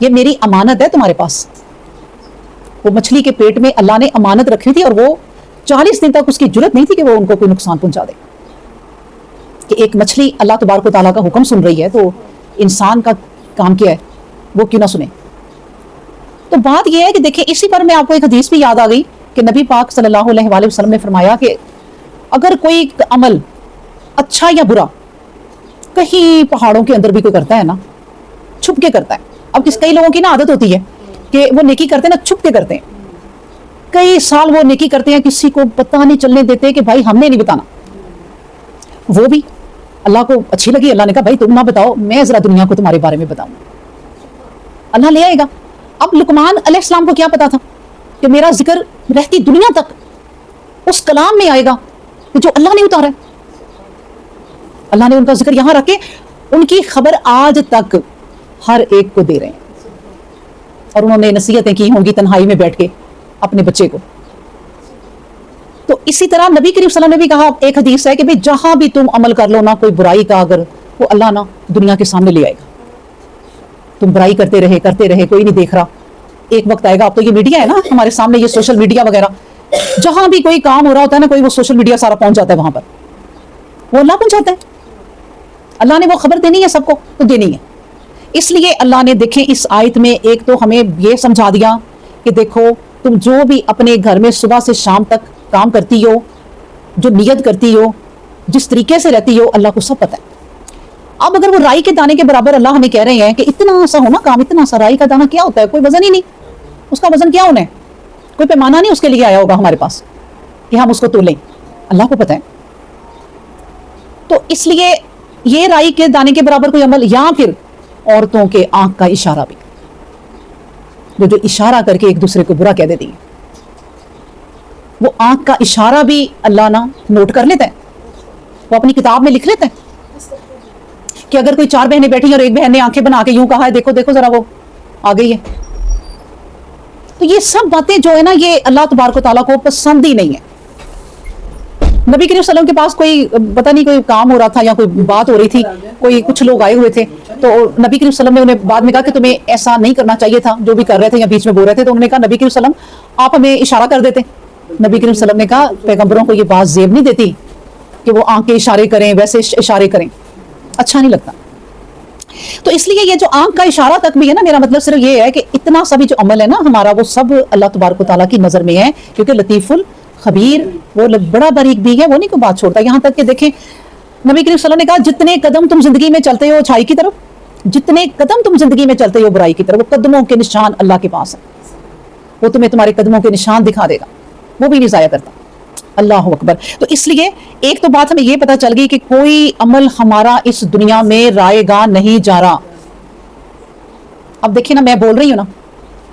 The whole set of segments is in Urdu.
یہ میری امانت ہے تمہارے پاس. وہ مچھلی کے پیٹ میں اللہ نے امانت رکھی تھی اور وہ 40 دن تک اس کی جرت نہیں تھی کہ وہ ان کو کوئی نقصان پہنچا دے. کہ ایک مچھلی اللہ تبارک و تعالیٰ کا حکم سن رہی ہے تو انسان کا کام کیا ہے وہ کیوں نہ سنے. تو بات یہ ہے کہ دیکھیں اسی پر میں آپ کو ایک حدیث بھی یاد آ گئی کہ نبی پاک صلی اللہ علیہ وآلہ وسلم نے فرمایا کہ اگر کوئی عمل اچھا یا برا کہیں پہاڑوں کے اندر بھی کوئی کرتا ہے نا, چھپ کے کرتا ہے. اب کئی لوگوں کی نا عادت ہوتی ہے کہ وہ نیکی کرتے ہیں نا چھپ کے کرتے ہیں, کئی سال وہ نیکی کرتے ہیں کسی کو پتہ نہیں چلنے دیتے کہ بھائی ہم نے نہیں بتانا. وہ بھی اللہ کو اچھی لگی, اللہ نے کہا بھائی تم نہ بتاؤ, میں ذرا دنیا کو تمہارے بارے میں بتاؤں. اللہ لے آئے گا. اب لقمان علیہ السلام کو کیا پتا تھا کہ میرا ذکر رہتی دنیا تک اس کلام میں آئے گا کہ جو اللہ نے اتارا ہے. اللہ نے ان کا ذکر یہاں رکھ کے ان کی خبر آج تک ہر ایک کو دے رہے ہیں, اور انہوں نے نصیحتیں کی ہوں گی تنہائی میں بیٹھ کے اپنے بچے کو. تو اسی طرح نبی کریم صلی اللہ علیہ وسلم نے بھی کہا, ایک حدیث ہے کہ بھئی جہاں بھی تم عمل کر لو نا کوئی برائی کا, اگر وہ اللہ نا دنیا کے سامنے لے آئے گا. تم برائی کرتے رہے کوئی نہیں دیکھ رہا, ایک وقت آئے گا. اب تو یہ میڈیا ہے نا ہمارے سامنے, یہ سوشل میڈیا وغیرہ, جہاں بھی کوئی کام ہو رہا ہوتا ہے نا کوئی وہ سوشل میڈیا سارا پہنچ جاتا ہے وہاں پر, وہ اللہ پہنچاتا ہے. اللہ نے وہ خبر دینی ہے سب کو تو دینی ہے. اس لیے اللہ نے دیکھیں اس آیت میں ایک تو ہمیں یہ سمجھا دیا کہ دیکھو تم جو بھی اپنے گھر میں صبح سے شام تک کام کرتی ہو, جو نیت کرتی ہو, جس طریقے سے رہتی ہو, اللہ کو سب پتہ ہے. اب اگر وہ رائی کے دانے کے برابر اللہ ہمیں کہہ رہے ہیں کہ اتنا سا ہونا کام, اتنا سا رائی کا دانہ کیا ہوتا ہے, کوئی وزن ہی نہیں, اس کا وزن کیا ہونا ہے, کوئی پیمانہ نہیں اس کے لیے آیا ہوگا ہمارے پاس کہ ہم اس کو تولیں, اللہ کو پتہ ہے. تو اس لیے یہ رائی کے دانے کے برابر کوئی عمل, یا پھر عورتوں کے آنکھ کا اشارہ بھی, جو اشارہ کر کے ایک دوسرے کو برا کہہ دیتی ہیں, وہ آنکھ کا اشارہ بھی اللہ نہ نوٹ کر لیتا ہے, وہ اپنی کتاب میں لکھ لیتا ہے کہ اگر کوئی 4 بہنیں بیٹھی اور ایک بہن نے آنکھیں بنا کے یوں کہا ہے دیکھو دیکھو ذرا وہ آ گئی ہے. تو یہ سب باتیں جو ہے نا یہ اللہ تبارک و تعالیٰ کو پسند ہی نہیں ہے. نبی کریم صلی اللہ علیہ وسلم کے پاس کوئی پتہ نہیں کوئی کام ہو رہا تھا یا کوئی بات ہو رہی تھی, کوئی کچھ لوگ آئے ہوئے تھے, تو نبی کریم صلی اللہ علیہ وسلم نے انہیں بعد میں کہا کہ تمہیں ایسا نہیں کرنا چاہیے تھا جو بھی کر رہے تھے یا بیچ میں بول رہے تھے. تو انہوں نے کہا نبی کریم صلی اللہ علیہ وسلم آپ ہمیں اشارہ کر دیتے. نبی کریم صلی اللہ علیہ وسلم نے کہا پیغمبروں کو یہ بات زیب نہیں دیتی کہ وہ آنکھ کے اشارے کریں, ویسے اشارے کریں, اچھا نہیں لگتا. تو اس لیے یہ جو آنکھ کا اشارہ تک بھی ہے نا, میرا مطلب صرف یہ ہے کہ اتنا سبھی جو عمل ہے نا ہمارا وہ سب اللہ تبارک و تعالیٰ کی نظر میں ہے, کیونکہ لطیف الخبیر وہ بڑا باریک بھی ہے, وہ نہیں کوئی بات چھوڑتا. یہاں تک کہ دیکھیں نبی کریم صلی اللہ علیہ وسلم نے کہا جتنے قدم تم زندگی میں چلتے ہو اچھائی کی طرف, جتنے قدم تم زندگی میں چلتے ہو برائی کی طرف, وہ قدموں کے نشان اللہ کے پاس ہے, وہ تمہیں تمہارے قدموں کے نشان دکھا دے گا, وہ بھی نہیں ضائع کرتا. اللہ اکبر. تو اس لیے ایک تو بات ہمیں یہ پتہ چل گئی کہ کوئی عمل ہمارا اس دنیا میں رائے گاہ نہیں جا رہا. اب دیکھیں نا میں بول رہی ہوں نا,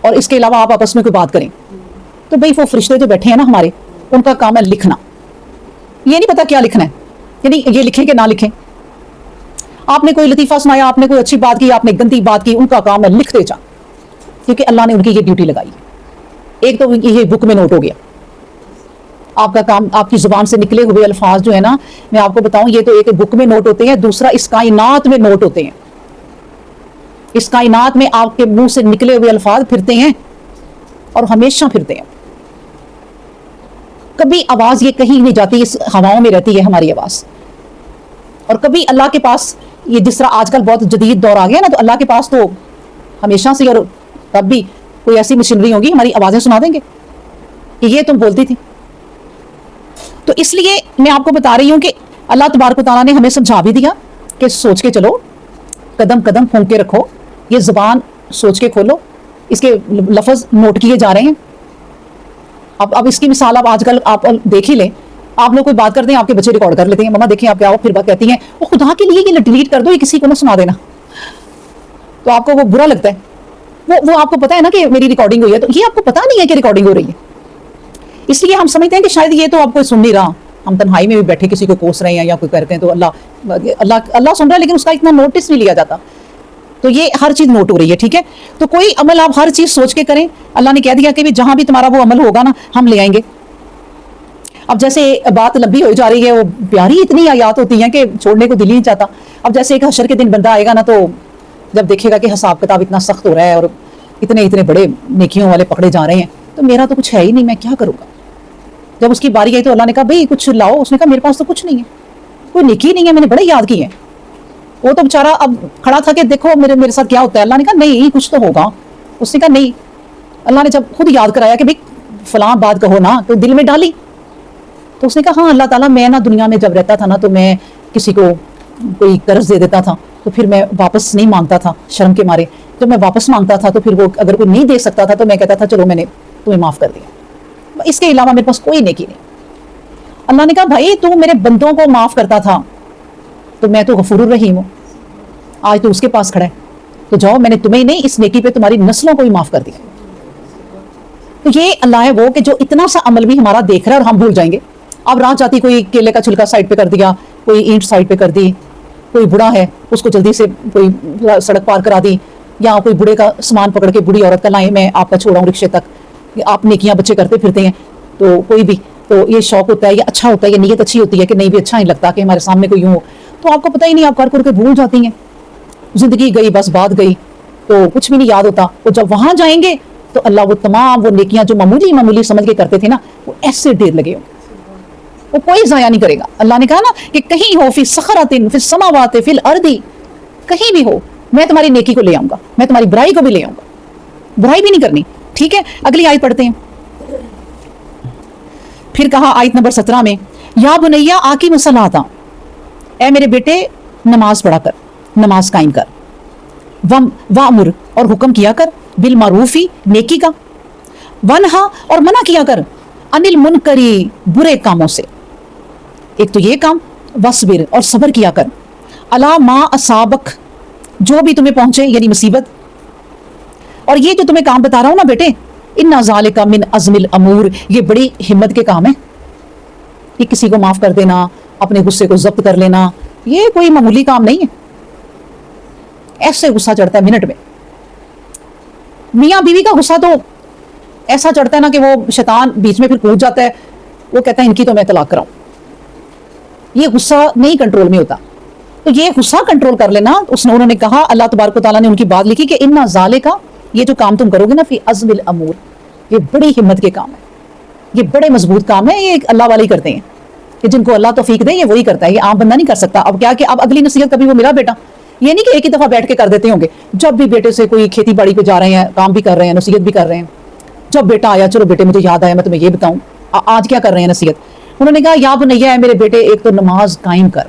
اور اس کے علاوہ آپ آپس میں کوئی بات کریں تو بھئی وہ فرشتے جو بیٹھے ہیں نا ہمارے, ان کا کام ہے لکھنا. یہ نہیں پتا کیا لکھنا ہے, یعنی یہ لکھیں کہ نہ لکھیں. آپ نے کوئی لطیفہ سنایا, آپ نے کوئی اچھی بات کی, آپ نے گندی بات کی, ان کا کام ہے لکھتے جا, کیونکہ اللہ نے ان کی یہ ڈیوٹی لگائی. ایک تو یہ بک میں نوٹ ہو گیا, آپ کا کام آپ کی زبان سے نکلے ہوئے الفاظ جو ہے نا میں آپ کو بتاؤں یہ تو ایک بک میں نوٹ ہوتے ہیں, دوسرا اس کائنات میں نوٹ ہوتے ہیں. اس کائنات میں آپ کے منہ سے نکلے ہوئے الفاظ پھرتے ہیں اور ہمیشہ پھرتے ہیں. کبھی آواز یہ کہیں نہیں جاتی, اس ہواؤں میں رہتی ہے ہماری آواز. اور کبھی اللہ کے پاس یہ جس طرح آج کل بہت جدید دور آ گیا نا, تو اللہ کے پاس تو ہمیشہ سے اور تب بھی کوئی ایسی مشینری ہوگی ہماری آوازیں سنا دیں گے کہ یہ تم بولتی تھی. تو اس لیے میں آپ کو بتا رہی ہوں کہ اللہ تبارک و تعالیٰ نے ہمیں سمجھا بھی دیا کہ سوچ کے چلو, قدم قدم پھونک کے رکھو, یہ زبان سوچ کے کھولو, اس کے لفظ نوٹ کیے جا رہے ہیں. اب اس کی مثال آپ آج کل آپ دیکھ ہی لیں, آپ لوگ کوئی بات کرتے ہیں آپ کے بچے ریکارڈ کر لیتے ہیں, مما دیکھیں آپ کیا, پھر بات کہتی ہیں وہ خدا کے لیے یہ ڈیلیٹ کر دو, یہ کسی کو نہ سنا دینا. تو آپ کو وہ برا لگتا ہے, وہ آپ کو پتا ہے نا کہ میری ریکارڈنگ ہوئی ہے, تو یہ آپ کو پتا نہیں ہے کہ ریکارڈنگ ہو رہی ہے. اس لیے ہم سمجھتے ہیں کہ شاید یہ تو آپ کوئی سن نہیں رہا, ہم تنہائی میں بھی بیٹھے کسی کو کوس رہے ہیں یا کوئی کرتے ہیں تو اللہ سن رہا ہے, لیکن اس کا اتنا نوٹس نہیں لیا جاتا. تو یہ ہر چیز نوٹ ہو رہی ہے, ٹھیک ہے. تو کوئی عمل آپ ہر چیز سوچ کے کریں. اللہ نے کہہ دیا کہ جہاں بھی تمہارا وہ عمل ہوگا نا ہم لے آئیں گے. اب جیسے بات لمبی ہو جا رہی ہے, وہ پیاری اتنی آیات ہوتی ہیں کہ چھوڑنے کو دل ہی نہیں چاہتا. اب جیسے ایک حشر کے دن بندہ آئے گا نا, تو جب دیکھے گا کہ حساب کتاب اتنا سخت ہو رہا ہے اور اتنے بڑے نیکیوں والے پکڑے جا رہے ہیں تو میرا تو کچھ ہے ہی نہیں، میں کیا کروں گا. جب اس کی باری آئی تو اللہ نے کہا بھائی کچھ لاؤ. اس نے کہا میرے پاس تو کچھ نہیں ہے، کوئی نیکی نہیں ہے، میں نے بڑے یاد کی ہے. وہ تو بیچارہ اب کھڑا تھا کہ دیکھو میرے ساتھ کیا ہوتا ہے. اللہ نے کہا نہیں کچھ تو ہوگا. اس نے کہا نہیں. اللہ نے جب خود یاد کرایا کہ بھائی فلاں بات کہو نا، تو دل میں ڈالی. تو اس نے کہا ہاں اللہ تعالیٰ میں نا دنیا میں جب رہتا تھا نا تو میں کسی کو کوئی قرض دے دیتا تھا تو پھر میں واپس نہیں مانگتا تھا شرم کے مارے. جب میں واپس مانگتا تھا تو پھر وہ اگر کوئی نہیں دے سکتا تھا تو میں کہتا تھا چلو میں نے تمہیں معاف کر دیا، اس کے علاوہ میرے پاس کوئی نیکی نہیں. اللہ نے کہا بھائی تو میرے بندوں کو معاف کرتا تھا تو میں تو غفور الرحیم ہوں. آج تو اس کے پاس کھڑا ہے، تو جاؤ میں نے تمہیں نہیں اس نیکی پہ تمہاری نسلوں کو بھی معاف کر دیا. تو یہ اللہ ہے وہ کہ جو اتنا سا عمل بھی ہمارا دیکھ رہا ہے اور ہم بھول جائیں گے. اب راہ جاتی کوئی کیلے کا چھلکا سائڈ پہ کر دیا، کوئی اینٹ سائڈ پہ کر دی، کوئی بوڑھا ہے اس کو جلدی سے کوئی سڑک پار کرا دی، یا کوئی بوڑھے کا سامان پکڑ کے بوڑھی عورت کا لائیں میں آپ کا چھوڑا ہوں رکشے تک. آپ نیکیاں بچے کرتے پھرتے ہیں تو کوئی بھی تو یہ شوق ہوتا ہے، یہ اچھا ہوتا ہے، یہ نیت اچھی ہوتی ہے کہ نہیں بھی اچھا نہیں لگتا کہ ہمارے سامنے کوئی یوں ہو. تو آپ کو پتہ ہی نہیں، آپ کر کے بھول جاتی ہیں. زندگی گئی بس بات گئی تو کچھ بھی نہیں یاد ہوتا. وہ جب وہاں جائیں گے تو اللہ وہ تمام وہ نیکیاں جو معمولی سمجھ کے کرتے تھے نا وہ ایسے ڈھیر لگے ہوں، وہ کوئی ضائع نہیں کرے گا. اللہ نے کہا نا کہ کہیں ہو فی صخرۃ فی السماوات فی الارض، کہیں بھی ہو میں تمہاری نیکی کو لے آؤں گا، میں تمہاری برائی کو بھی لے آؤں گا. برائی بھی نہیں کرنی. ٹھیک ہے اگلی آیت پڑھتے ہیں. پھر کہا آیت نمبر 17 میں یا بنیا آقیم الصلاۃ، اے میرے بیٹے نماز پڑھا کر، نماز قائم کر. وامر اور حکم کیا کر، بالمعروفی نیکی کا، ونہا اور منع کیا کر، عن المنکری برے کاموں سے. ایک تو یہ کام، وصبر اور صبر کیا کر، الا ما اصابک جو بھی تمہیں پہنچے یعنی مصیبت. اور یہ جو تمہیں کام بتا رہا ہوں نا بیٹے، ان ذالک من عزم الامور، یہ بڑی ہمت کے کام ہے. یہ کسی کو معاف کر دینا، اپنے غصے کو ضبط کر لینا، یہ کوئی معمولی کام نہیں ہے. ایسے غصہ چڑھتا ہے منٹ میں. میاں بیوی کا غصہ تو ایسا چڑھتا ہے نا کہ وہ شیطان بیچ میں پھر کود جاتا ہے، وہ کہتا ہے ان کی تو میں طلاق کراؤں. یہ غصہ نہیں کنٹرول میں ہوتا. تو یہ غصہ کنٹرول کر لینا. انہوں نے کہا اللہ تبارک و تعالیٰ نے ان کی بات لکھی کہ ان ذالک، یہ جو کام تم کرو گے نا، فی عزم الامور، یہ بڑی ہمت کے کام ہے، یہ بڑے مضبوط کام ہے. یہ اللہ والے ہی کرتے ہیں کہ جن کو اللہ توفیق دے یہ وہی کرتا ہے، یہ عام بندہ نہیں کر سکتا. اب کیا کہ اب اگلی نصیحت کبھی وہ میرا بیٹا، یہ نہیں کہ ایک ہی دفعہ بیٹھ کے کر دیتے ہوں گے. جب بھی بیٹے سے کوئی کھیتی باڑی پہ جا رہے ہیں، کام بھی کر رہے ہیں، نصیحت بھی کر رہے ہیں. جب بیٹا آیا چلو بیٹے مجھے یاد آیا میں تمہیں یہ بتاؤں، آج کیا کر رہے ہیں نصیحت. انہوں نے کہا یا بنیا ہے میرے بیٹے ایک تو نماز قائم کر.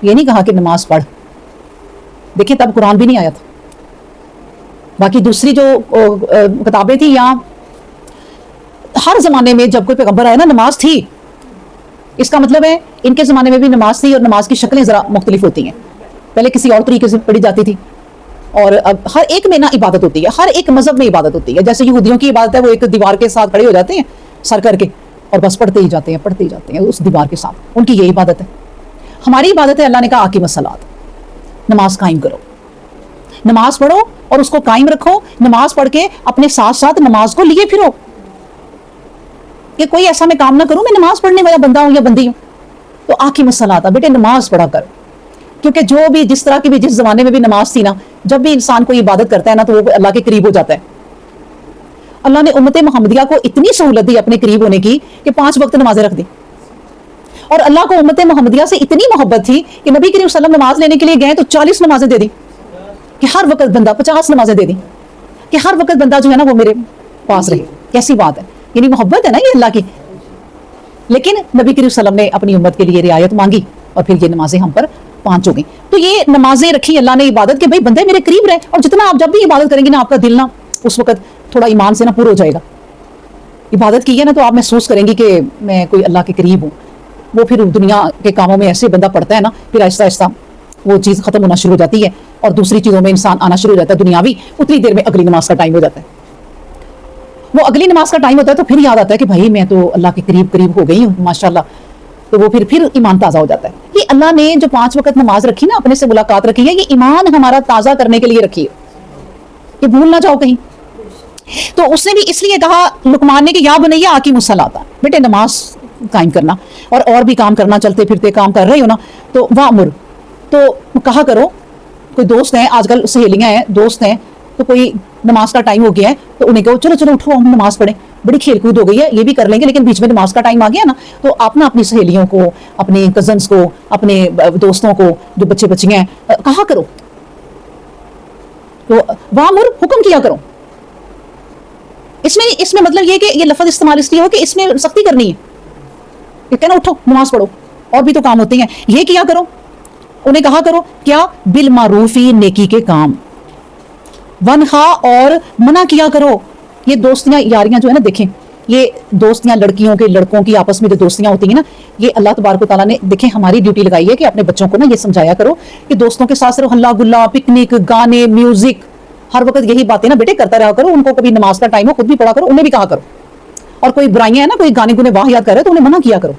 یہ نہیں کہا کہ نماز پڑھ. دیکھیں تب قرآن بھی نہیں آیا تھا. باقی دوسری جو کتابیں تھی، یہاں ہر زمانے میں جب کوئی پیغمبر آیا نا نماز تھی. اس کا مطلب ہے ان کے زمانے میں بھی نماز تھی، اور نماز کی شکلیں ذرا مختلف ہوتی ہیں. پہلے کسی اور طریقے سے پڑھی جاتی تھی، اور اب ہر ایک میں نا عبادت ہوتی ہے، ہر ایک مذہب میں عبادت ہوتی ہے. جیسے یہودیوں کی عبادت ہے، وہ ایک دیوار کے ساتھ کھڑے ہو جاتے ہیں سر کر کے اور بس پڑھتے ہی جاتے ہیں اس دیوار کے ساتھ. ان کی یہ عبادت ہے. ہماری عبادت ہے اللہ نے کہا آقیم الصلاۃ، نماز قائم کرو، نماز پڑھو اور اس کو قائم رکھو. نماز پڑھ کے اپنے ساتھ ساتھ نماز کو لیے پھرو کہ کوئی ایسا میں کام نہ کروں میں نماز پڑھنے والا بندہ ہوں یا بندی ہوں. تو آقیم الصلاۃ، بیٹے نماز پڑھا کر. کیونکہ جو بھی جس طرح کی بھی جس زمانے میں بھی نماز تھی نا، جب بھی انسان کوئی عبادت کرتا ہے نا تو وہ اللہ کے قریب ہو جاتا ہے. اللہ نے امت محمدیہ کو اتنی سہولت دی اپنے قریب ہونے کی کہ 5 وقت نمازیں رکھ دی. اور اللہ کو امت محمدیہ سے اتنی محبت تھی کہ نبی کریم صلی اللہ علیہ وسلم نماز لینے کے لیے گئے تو 40 نمازیں دے دی کہ ہر وقت بندہ 50 نمازیں دے دی کہ ہر وقت بندہ جو ہے نا وہ میرے پاس رہے. کیسی بات ہے، یعنی محبت ہے نا یہ اللہ کی. لیکن نبی کریم صلی اللہ علیہ وسلم نے اپنی امت کے لیے رعایت مانگی اور پھر یہ نمازیں ہم پر 5 ہو گئی. تو یہ نمازیں رکھی اللہ نے عبادت کہ بھائی بندے میرے قریب رہے. اور جتنا آپ جب بھی عبادت کریں گے نا آپ کا دل نا اس وقت تھوڑا ایمان سے نا پور ہو جائے گا. عبادت کی ہے نا تو آپ محسوس کریں گی کہ میں کوئی اللہ کے قریب ہوں. وہ پھر دنیا کے کاموں میں ایسے بندہ پڑتا ہے نا پھر آہستہ آہستہ وہ چیز ختم ہونا شروع ہو جاتی ہے اور دوسری چیزوں میں انسان آنا شروع ہو جاتا ہے دنیاوی. اتنی دیر میں اگلی نماز کا ٹائم ہو جاتا ہے. وہ اگلی نماز کا ٹائم ہوتا ہے تو پھر یاد آتا ہے کہ بھائی میں تو اللہ کے قریب ہو گئی ہوں ماشاءاللہ. تو وہ پھر ایمان تازہ ہو جاتا ہے. یہ اللہ نے جو 5 وقت نماز رکھی نا، اپنے سے ملاقات رکھی ہے، یہ ایمان ہمارا تازہ کرنے کے لیے رکھی ہے. یہ بھول نہ جاؤ کہیں. تو اس نے بھی اس لیے کہا لقمان نے کہ یا بنیا آقیم الصلاۃ، بیٹے نماز قائم کرنا اور بھی کام کرنا، چلتے پھرتے کام کر رہے ہو نا تو وامر، تو کہا کرو کوئی دوست ہیں آج کل سہیلیاں ہیں دوست ہیں تو کوئی نماز کا ٹائم ہو گیا ہے تو انہیں کہو چلو چلو اٹھو ہم نماز پڑھیں, بڑی کھیل کود ہو گئی ہے یہ بھی کر لیں گے لیکن بیچ میں نماز کا ٹائم آ گیا نا تو آپ نا اپنی سہیلیوں کو اپنے کزنس کو اپنے دوستوں کو جو بچے بچیاں ہیں کہا کرو تو وامر حکم کیا کرو. اس میں مطلب یہ کہ یہ لفظ استعمال اس لیے ہو کہ اس میں سختی کرنی ہے کہ کہنا اٹھو نماز پڑھو اور بھی تو کام ہوتے ہیں یہ کیا کرو. انہیں کہا کرو کیا بالمعروفی نیکی کے کام, ونہا اور منع کیا کرو. یہ دوستیاں یاریاں جو ہے نا دیکھیں یہ دوستیاں لڑکیوں کے لڑکوں کی آپس میں جو دوستیاں ہوتی ہیں نا یہ اللہ تبارک و تعالیٰ نے دیکھیں ہماری ڈیوٹی لگائی ہے کہ اپنے بچوں کو نا یہ سمجھایا کرو کہ دوستوں کے ساتھ صرف ہلا گلا پکنک گانے میوزک ہر وقت یہی باتیں نا بیٹے کرتا رہا کرو. ان کو کبھی نماز کا ٹائم ہو خود بھی پڑھا کرو انہیں بھی کہا کرو. اور کوئی برائیاں ہیں نا کوئی گانے گنے واہ یاد کر رہے تو انہیں منع کیا کرو.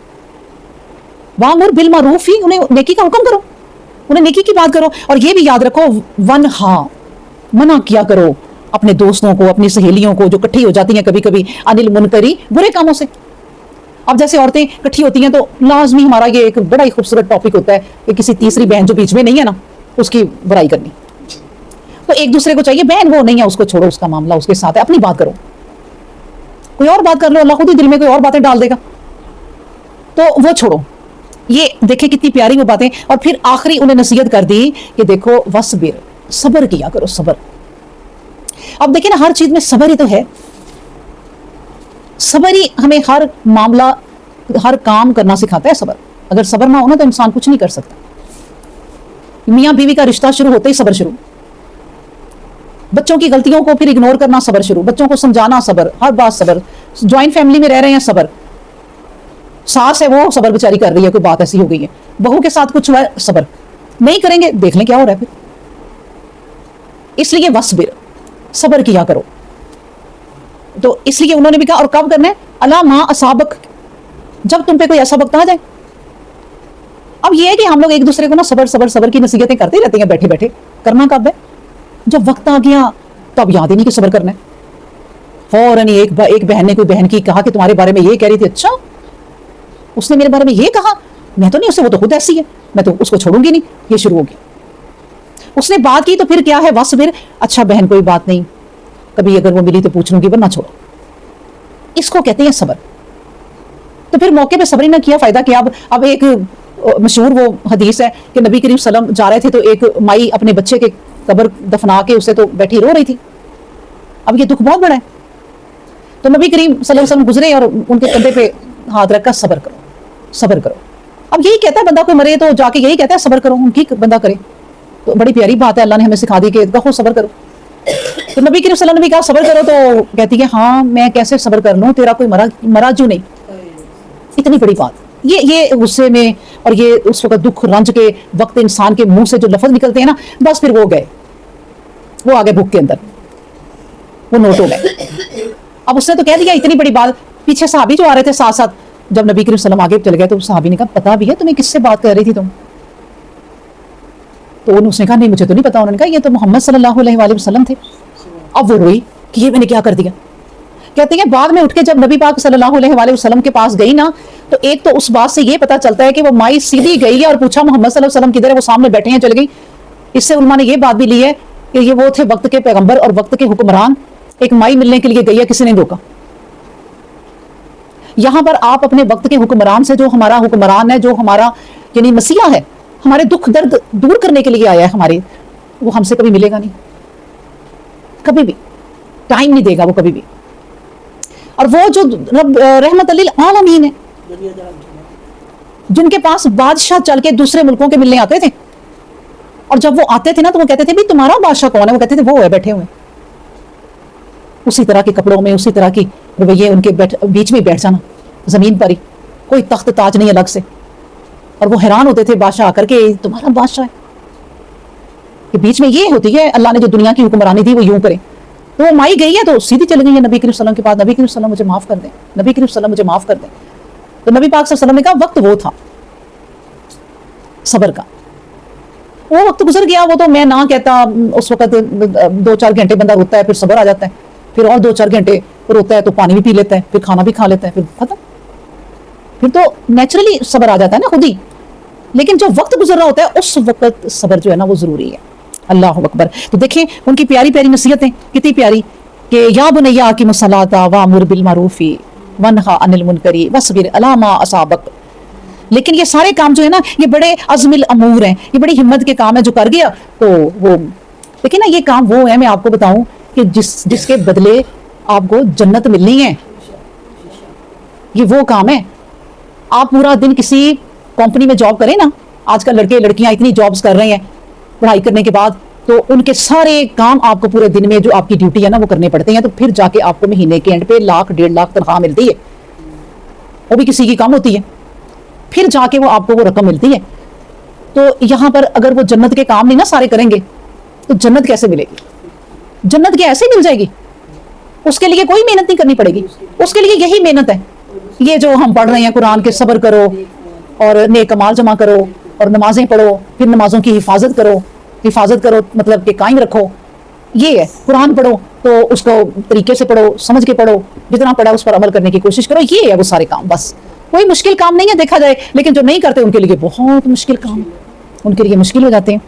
وامر بالمعروف ہی انہیں نیکی کا حکم کرو انہیں نیکی کی بات کرو. اور یہ بھی یاد رکھو ونہا منع کیا کرو اپنے دوستوں کو اپنی سہیلیوں کو جو کٹھی ہو جاتی ہیں کبھی کبھی انل منکری برے کاموں سے. اب جیسے عورتیں کٹھی ہوتی ہیں تو لازمی ہمارا یہ ایک بڑا ہی خوبصورت ٹاپک ہوتا ہے کہ کسی تیسری بہن جو بیچ میں نہیں ہے نا اس کی برائی کرنی. تو ایک دوسرے کو چاہیے بہن وہ نہیں ہے اس کو چھوڑو اس کا معاملہ اس کے ساتھ ہے اپنی بات کرو کوئی اور بات کر لو اللہ خود ہی دل میں کوئی اور باتیں ڈال دے گا تو وہ چھوڑو. یہ دیکھیں کتنی پیاری وہ باتیں. اور پھر آخری انہیں نصیحت کر دی کہ دیکھو وصبر صبر کیا کرو صبر. اب دیکھیں نا ہر چیز میں صبر ہی تو ہے. صبر ہی ہمیں ہر معاملہ ہر کام کرنا سکھاتا ہے. صبر اگر صبر نہ ہونا تو انسان کچھ نہیں کر سکتا. میاں بیوی کا رشتہ شروع ہوتے ہی صبر شروع, بچوں کی غلطیوں کو پھر اگنور کرنا صبر شروع, بچوں کو سمجھانا صبر, ہر بات صبر. جوائنٹ فیملی میں رہ رہے ہیں صبر, ساس ہے وہ صبر بیچاری کر رہی ہے کوئی بات ایسی ہو گئی ہے, بہو کے ساتھ کچھ ہوا ہے صبر نہیں کریں گے دیکھ لیں کیا ہو رہا ہے پھر. اس لیے وصبر صبر کیا کرو. تو اس لیے انہوں نے بھی کہا اور کب کرنا ہے الا ما اصابک جب تم پہ کوئی ایسا وقت آ جائے. اب یہ ہے کہ ہم لوگ ایک دوسرے کو نا صبر صبر صبر کی نصیحتیں کرتے رہتے ہیں بیٹھے بیٹھے, کرنا کب ہے جب وقت آ گیا تو اب یاد ہی نہیں کہ صبر کرنا ہے. فوراً ایک بہن نے کوئی بہن کی کہا کہ تمہارے بارے میں یہ کہہ رہی تھی, اچھا اس نے میرے بارے میں یہ کہا, میں تو نہیں اسے, وہ تو خود ایسی ہے میں تو اس کو چھوڑوں گی نہیں. یہ شروع ہو گیا. اس نے بات کی تو پھر کیا ہے وصبر, اچھا بہن کوئی بات نہیں کبھی اگر وہ ملی تو پوچھ لوں گی ورنہ چھوڑو. اس کو کہتے ہیں صبر. تو پھر موقع پہ صبر ہی نہ کیا فائدہ کیا. اب ایک مشہور وہ حدیث ہے کہ نبی کریم صلی اللہ علیہ وسلم جا رہے تھے تو ایک مائی اپنے بچے کے قبر دفنا کے اسے تو بیٹھی رو رہی تھی. اب یہ دکھ بہت بڑا ہے. تو نبی کریم صلی اللہ علیہ وسلم گزرے اور ان کے کندھے پہ ہاتھ رکھ کر صبر کرو صبر کرو. اب یہی کہتا ہے بندہ کوئی مرے تو جا کے یہی کہتا ہے صبر کرو, ان کی بندہ کرے. تو بڑی پیاری بات ہے اللہ نے ہمیں سکھا دی کہ کہو صبر کرو. تو نبی کریم صلی اللہ علیہ وسلم نے کہا صبر کرو تو کہتی ہے ہاں میں کیسے صبر کر لوں, تیرا کوئی مرا جو نہیں. اتنی بڑی بات. یہ غصے میں اور یہ اس وقت دکھ رنج کے وقت انسان کے منہ سے جو لفظ نکلتے ہیں نا بس پھر وہ گئے, وہ آگے بھوک کے اندر وہ نوٹ ہو گئے. اب اس نے تو کہہ دیا اتنی بڑی بات. پیچھے صحابی جو آ رہے تھے ساتھ ساتھ جب نبی کریم صلی اللہ علیہ وسلم آگے چل گئے تو صحابی نے کہا پتا بھی ہے تمہیں کس سے بات کر رہی تھی تم؟ تو اس نے کہا نہیں مجھے تو نہیں پتا. انہوں نے کہا یہ تو محمد صلی اللہ علیہ وآلہ وسلم تھے. اب وہ روئی کہ یہ میں نے کیا کر دیا. کہتے ہیں بعد میں اٹھ کے جب نبی پاک صلی اللہ علیہ وآلہ وسلم کے پاس گئی نا تو ایک تو اس بات سے یہ پتا چلتا ہے کہ وہ مائی سیدھی گئی ہے اور پوچھا محمد صلی اللہ علیہ وسلم کدھر ہے, وہ سامنے بیٹھے ہیں چل گئی. اس سے علماء نے یہ بات بھی لی ہے کہ یہ وہ تھے وقت کے پیغمبر اور وقت کے حکمران. ایک مائی ملنے کے لیے گئی ہے کسی نے روکا. یہاں پر آپ اپنے وقت کے حکمران سے جو ہمارا حکمران ہے جو ہمارا یعنی مسیح ہے ہمارے دکھ درد دور کرنے کے لیے آیا ہے ہمارے, وہ ہم سے کبھی ملے گا نہیں, کبھی بھی ٹائم نہیں دے گا وہ کبھی بھی. اور وہ جو رب رحمت للعالمین ہے جن کے پاس بادشاہ چل کے دوسرے ملکوں کے ملنے آتے تھے اور جب وہ آتے تھے نا تو وہ کہتے تھے بھی تمہارا بادشاہ کون ہے, وہ کہتے تھے وہ ہے بیٹھے ہوئے. اسی طرح کے کپڑوں میں اسی طرح کی رویے ان کے بیچ میں بیٹھ جانا زمین پر ہی, کوئی تخت تاج نہیں الگ سے. اور وہ حیران ہوتے تھے بادشاہ آ کر کے تمہارا بادشاہ ہے کہ بیچ میں یہ ہوتی ہے اللہ نے جو دنیا کی حکمرانی دی وہ یوں کرے. تو وہ مائی گئی ہے تو سیدھی چل گئی ہے نبی کریم صلی اللہ علیہ وسلم کے پاس. نبی کریم صلی اللہ علیہ وسلم مجھے معاف کر دیں, نبی کریم صلی اللہ علیہ وسلم مجھے معاف کر دیں. تو نبی پاک صلی اللہ علیہ وسلم نے کہا وقت وہ تھا صبر کا, وہ وقت گزر گیا. وہ تو میں نہ کہتا اس وقت 2-4 گھنٹے بندہ روتا ہے پھر صبر آ جاتا ہے, پھر اور 2-4 گھنٹے روتا ہے تو پانی بھی پی لیتا ہے, پھر کھانا بھی کھا لیتا ہے, پھر ختم. پھر تو نیچرلی صبر آ جاتا ہے نا خود ہی. لیکن جو وقت گزر رہا ہوتا ہے اس وقت صبر جو ہے نا وہ ضروری ہے. اللہ اکبر. تو دیکھیں ان کی پیاری پیاری نصیحتیں کتنی پیاری کہ یا بنیا اقیم الصلاۃ وامر بالمعروف ونہا عن المنکر واصبر علی ما اصابک. لیکن یہ سارے کام جو ہے نا یہ بڑے عزم الامور ہیں, یہ بڑی ہمت کے کام ہے. جو کر گیا تو وہ لیکن نا یہ کام وہ ہے, میں آپ کو بتاؤں کہ جس کے بدلے آپ کو جنت ملنی ہے, یہ وہ کام ہے. آپ پورا دن کسی کمپنی میں جاب کریں نا, آج کل لڑکے لڑکیاں اتنی جابز کر رہے ہیں پڑھائی کرنے کے بعد, تو ان کے سارے کام آپ کو پورے دن میں جو آپ کی ڈیوٹی ہے نا وہ کرنے پڑتے ہیں. تو پھر جا کے آپ کو مہینے کے اینڈ پہ 1,00,000 1,50,000 تنخواہ ملتی ہے, وہ بھی کسی کی کم ہوتی ہے. پھر جا کے وہ آپ کو وہ رقم ملتی ہے. تو یہاں پر اگر وہ جنت کے کام نہیں نا سارے کریں گے تو جنت کیسے ملے گی؟ جنت کیا ایسے مل جائے گی؟ اس کے لیے کوئی محنت نہیں کرنی پڑے گی. اس کے لیے یہی محنت ہے, یہ جو ہم پڑھ رہے ہیں قرآن کے صبر کرو اور نیک اعمال جمع کرو اور نمازیں پڑھو, پھر نمازوں کی حفاظت کرو مطلب کہ قائم رکھو. یہ ہے قرآن پڑھو تو اس کو طریقے سے پڑھو, سمجھ کے پڑھو, جتنا پڑھا اس پر عمل کرنے کی کوشش کرو. یہ ہے وہ سارے کام, بس کوئی مشکل کام نہیں ہے دیکھا جائے, لیکن جو نہیں کرتے ان کے لیے بہت مشکل کام, ان کے لیے مشکل ہو جاتے ہیں.